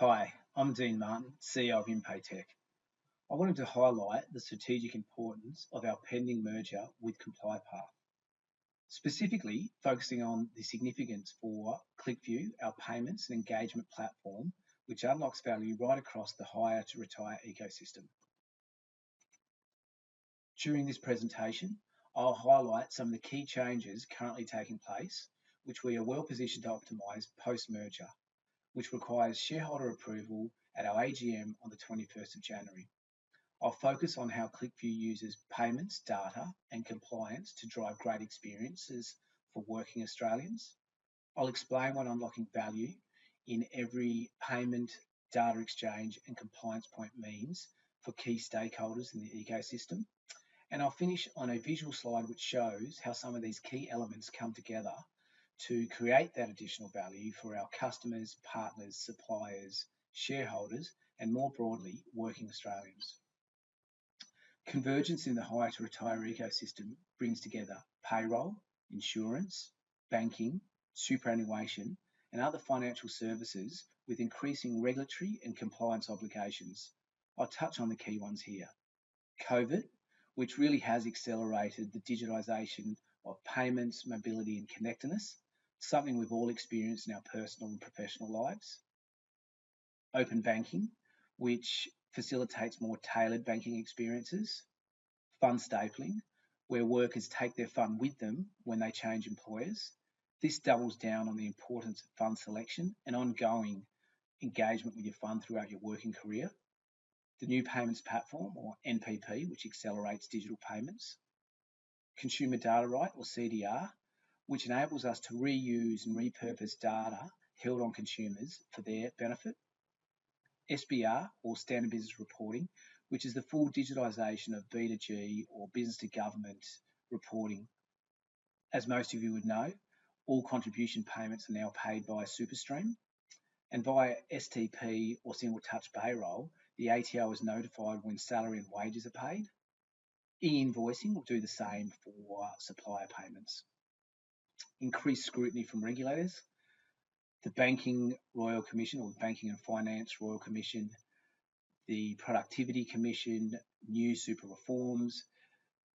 Hi, I'm Dean Martin, CEO of InPayTech. I wanted to highlight the strategic importance of our pending merger with ComplyPath, specifically focusing on the significance for ClickView, our payments and engagement platform, which unlocks value right across the hire to retire ecosystem. During this presentation, I'll highlight some of the key changes currently taking place, which we are well positioned to optimise post-merger, which requires shareholder approval at our AGM on the 21st of January. I'll focus on how ClickView uses payments, data and compliance to drive great experiences for working Australians. I'll explain what unlocking value in every payment, data exchange and compliance point means for key stakeholders in the ecosystem. And I'll finish on a visual slide which shows how some of these key elements come together to create that additional value for our customers, partners, suppliers, shareholders, and more broadly, working Australians. Convergence in the hire to retire ecosystem brings together payroll, insurance, banking, superannuation, and other financial services with increasing regulatory and compliance obligations. I'll touch on the key ones here. COVID, which really has accelerated the digitisation of payments, mobility, and connectedness, something we've all experienced in our personal and professional lives. Open banking, which facilitates more tailored banking experiences. Fund stapling, where workers take their fund with them when they change employers. This doubles down on the importance of fund selection and ongoing engagement with your fund throughout your working career. The new payments platform, or NPP, which accelerates digital payments. Consumer data right, or CDR, which enables us to reuse and repurpose data held on consumers for their benefit. SBR, or Standard Business Reporting, which is the full digitisation of B2G or business to government reporting. As most of you would know, all contribution payments are now paid via SuperStream, and via STP or single touch payroll, the ATO is notified when salary and wages are paid. E-invoicing will do the same for supplier payments. Increased scrutiny from regulators. The Banking Royal Commission, or the Banking and Finance Royal Commission, the Productivity Commission, new super reforms,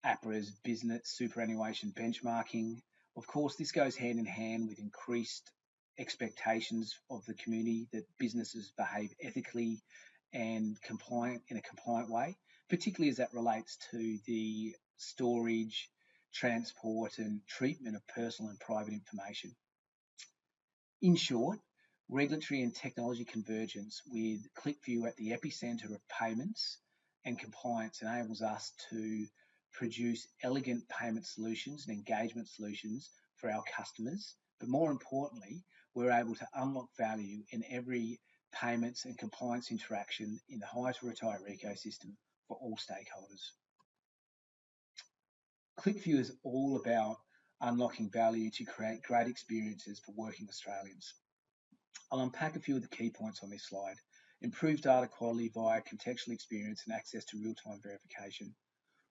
APRA's business superannuation benchmarking. Of course, this goes hand in hand with increased expectations of the community that businesses behave ethically and in a compliant way, particularly as that relates to the storage, transport and treatment of personal and private information. In short, regulatory and technology convergence with ClickView at the epicenter of payments and compliance enables us to produce elegant payment solutions and engagement solutions for our customers. But more importantly, we're able to unlock value in every payments and compliance interaction in the hire to retire ecosystem for all stakeholders. ClickView is all about unlocking value to create great experiences for working Australians. I'll unpack a few of the key points on this slide. Improved data quality via contextual experience and access to real-time verification.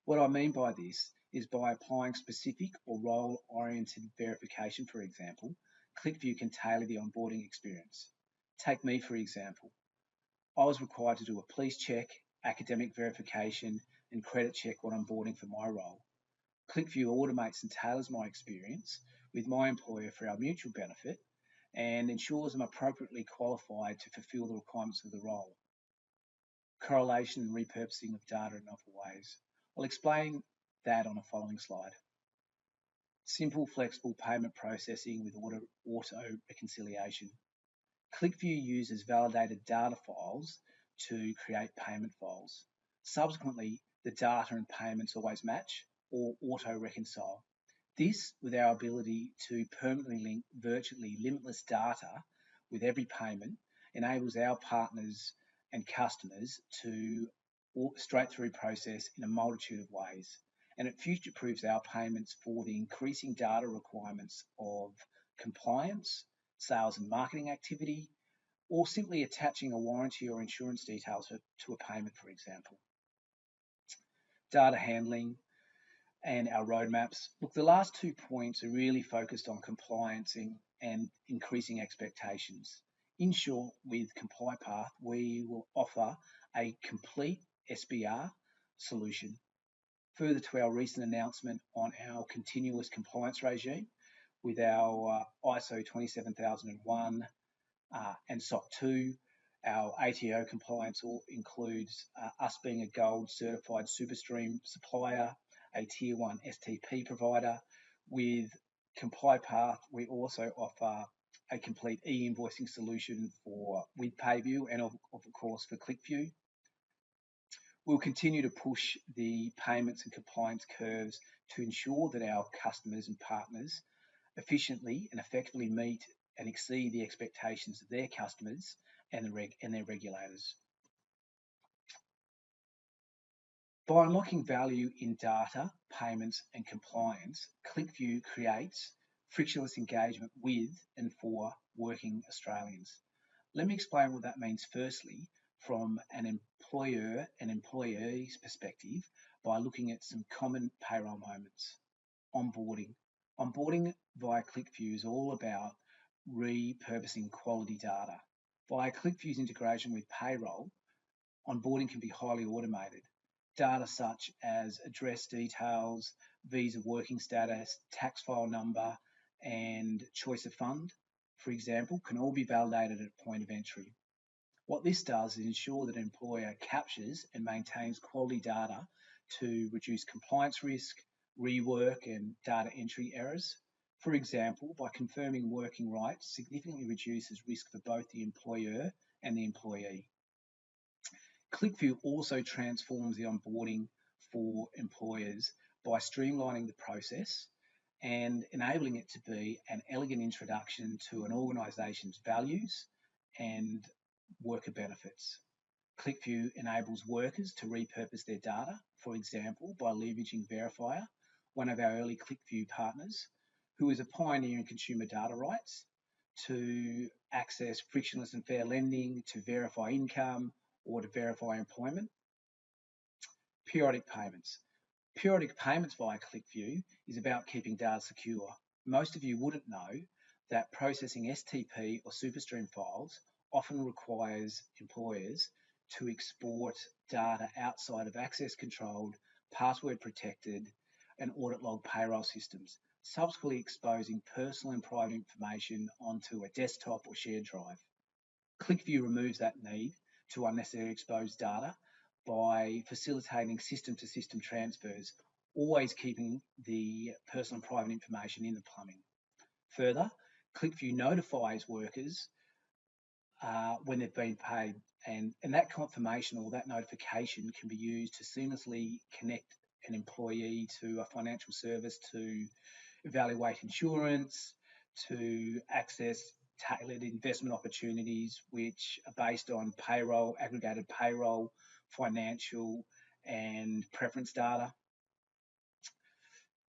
What I mean by this is by applying specific or role-oriented verification, for example, ClickView can tailor the onboarding experience. Take me, for example. I was required to do a police check, academic verification, and credit check when onboarding for my role. ClickView automates and tailors my experience with my employer for our mutual benefit and ensures I'm appropriately qualified to fulfill the requirements of the role. Correlation and repurposing of data in other ways. I'll explain that on a following slide. Simple, flexible payment processing with auto reconciliation. ClickView uses validated data files to create payment files. Subsequently, the data and payments always match or auto-reconcile. This, with our ability to permanently link virtually limitless data with every payment, enables our partners and customers to straight-through process in a multitude of ways. And it future-proofs our payments for the increasing data requirements of compliance, sales and marketing activity, or simply attaching a warranty or insurance details to a payment, for example. Data handling and our roadmaps. Look, the last 2 points are really focused on compliance and increasing expectations. In short, with ComplyPath, we will offer a complete SBR solution. Further to our recent announcement on our continuous compliance regime with our ISO 27001 and SOC 2, our ATO compliance includes us being a gold certified SuperStream supplier, a tier 1 STP provider. With ComplyPath, we also offer a complete e-invoicing solution with PayView and of course for ClickView. We'll continue to push the payments and compliance curves to ensure that our customers and partners efficiently and effectively meet and exceed the expectations of their customers and their regulators. By unlocking value in data, payments, and compliance, ClickView creates frictionless engagement with and for working Australians. Let me explain what that means firstly from an employer and employee's perspective by looking at some common payroll moments. Onboarding. Onboarding via ClickView is all about repurposing quality data. Via ClickView's integration with payroll, onboarding can be highly automated. Data such as address details, visa working status, tax file number, and choice of fund, for example, can all be validated at point of entry. What this does is ensure that an employer captures and maintains quality data to reduce compliance risk, rework, and data entry errors. For example, by confirming working rights significantly reduces risk for both the employer and the employee. ClickView also transforms the onboarding for employers by streamlining the process and enabling it to be an elegant introduction to an organisation's values and worker benefits. ClickView enables workers to repurpose their data, for example, by leveraging Verifier, one of our early ClickView partners, who is a pioneer in consumer data rights, to access frictionless and fair lending, to verify income, or to verify employment. Periodic payments. Periodic payments via ClickView is about keeping data secure. Most of you wouldn't know that processing STP or SuperStream files often requires employers to export data outside of access-controlled, password-protected, and audit-log payroll systems, subsequently exposing personal and private information onto a desktop or shared drive. ClickView removes that need to unnecessarily expose data by facilitating system-to-system transfers, always keeping the personal and private information in the plumbing. Further, ClickView notifies workers when they've been paid, and that confirmation or that notification can be used to seamlessly connect an employee to a financial service to evaluate insurance, to access tailored investment opportunities which are based on payroll, aggregated payroll, financial and preference data.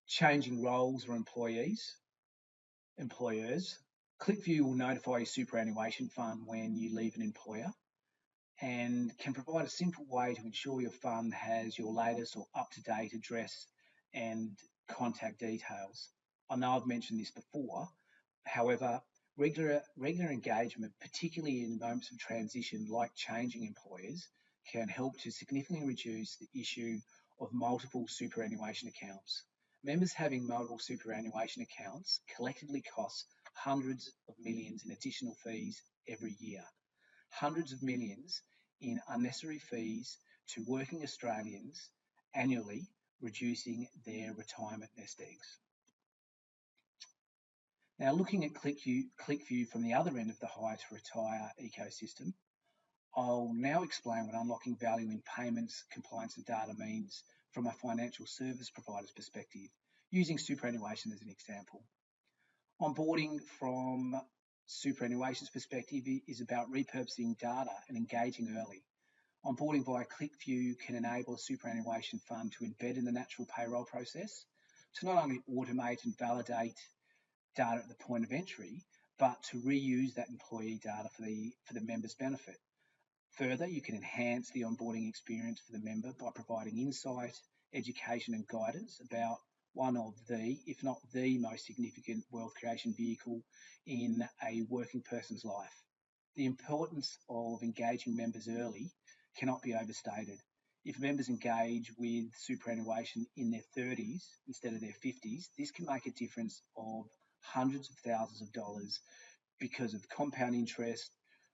Changing roles or employers. ClickView will notify your superannuation fund when you leave an employer and can provide a simple way to ensure your fund has your latest or up-to-date address and contact details. I know I've mentioned this before, however, regular engagement, particularly in moments of transition like changing employers, can help to significantly reduce the issue of multiple superannuation accounts. Members having multiple superannuation accounts collectively cost hundreds of millions in additional fees every year. Hundreds of millions in unnecessary fees to working Australians annually, reducing their retirement nest eggs. Now, looking at ClickView from the other end of the hire to retire ecosystem, I'll now explain what unlocking value in payments, compliance and data means from a financial service provider's perspective, using superannuation as an example. Onboarding from superannuation's perspective is about repurposing data and engaging early. Onboarding via ClickView can enable a superannuation fund to embed in the natural payroll process to not only automate and validate data at the point of entry, but to reuse that employee data for the member's benefit. Further, you can enhance the onboarding experience for the member by providing insight, education and guidance about one of the, if not the most significant wealth creation vehicle in a working person's life. The importance of engaging members early cannot be overstated. If members engage with superannuation in their 30s instead of their 50s, this can make a difference of hundreds of thousands of dollars because of compound interest,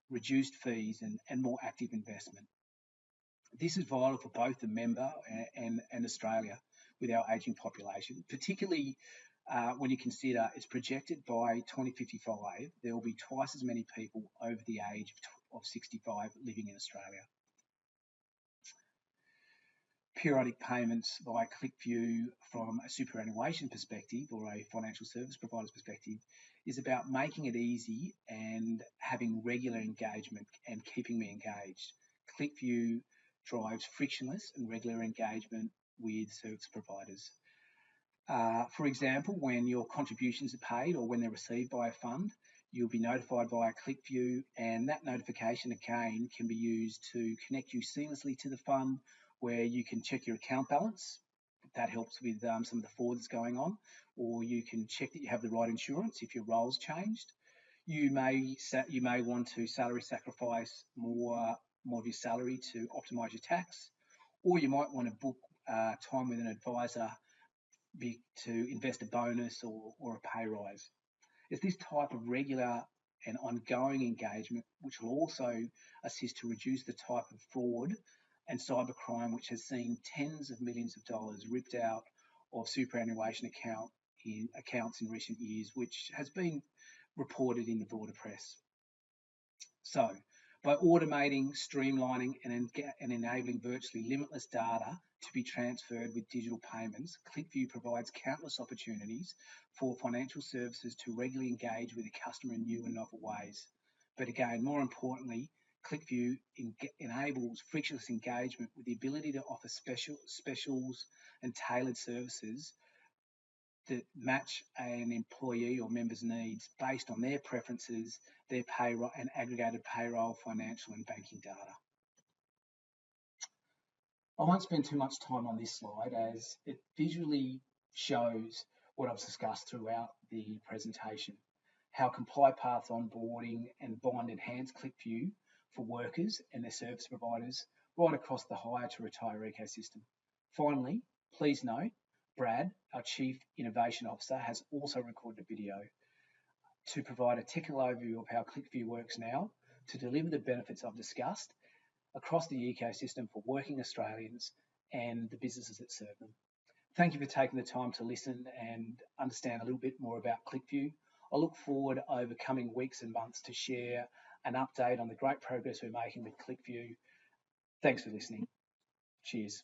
reduced fees, and more active investment. This is vital for both the member and Australia with our ageing population, particularly when you consider it's projected by 2055 there will be twice as many people over the age of 65 living in Australia. Periodic payments via ClickView from a superannuation perspective or a financial service provider's perspective is about making it easy and having regular engagement and keeping me engaged. ClickView drives frictionless and regular engagement with service providers. For example, when your contributions are paid or when they're received by a fund, you'll be notified via ClickView, and that notification again can be used to connect you seamlessly to the fund where you can check your account balance. That helps with some of the fraud that's going on, or you can check that you have the right insurance if your role's changed. You may want to salary sacrifice more of your salary to optimise your tax, or you might want to book time with an advisor to invest a bonus or a pay rise. It's this type of regular and ongoing engagement which will also assist to reduce the type of fraud and cybercrime which has seen tens of millions of dollars ripped out of superannuation accounts in recent years, which has been reported in the broader press. So, by automating, streamlining, and enabling virtually limitless data to be transferred with digital payments, ClickView provides countless opportunities for financial services to regularly engage with a customer in new and novel ways. But again, more importantly, ClickView enables frictionless engagement with the ability to offer specials and tailored services that match an employee or member's needs based on their preferences, their payroll and aggregated payroll, financial and banking data. I won't spend too much time on this slide as it visually shows what I've discussed throughout the presentation, how ComplyPath's onboarding and Bond enhance ClickView for workers and their service providers right across the hire to retire ecosystem. Finally, please note, Brad, our Chief Innovation Officer, has also recorded a video to provide a technical overview of how ClickView works now to deliver the benefits I've discussed across the ecosystem for working Australians and the businesses that serve them. Thank you for taking the time to listen and understand a little bit more about ClickView. I look forward over coming weeks and months to share an update on the great progress we're making with ClickView. Thanks for listening. Cheers.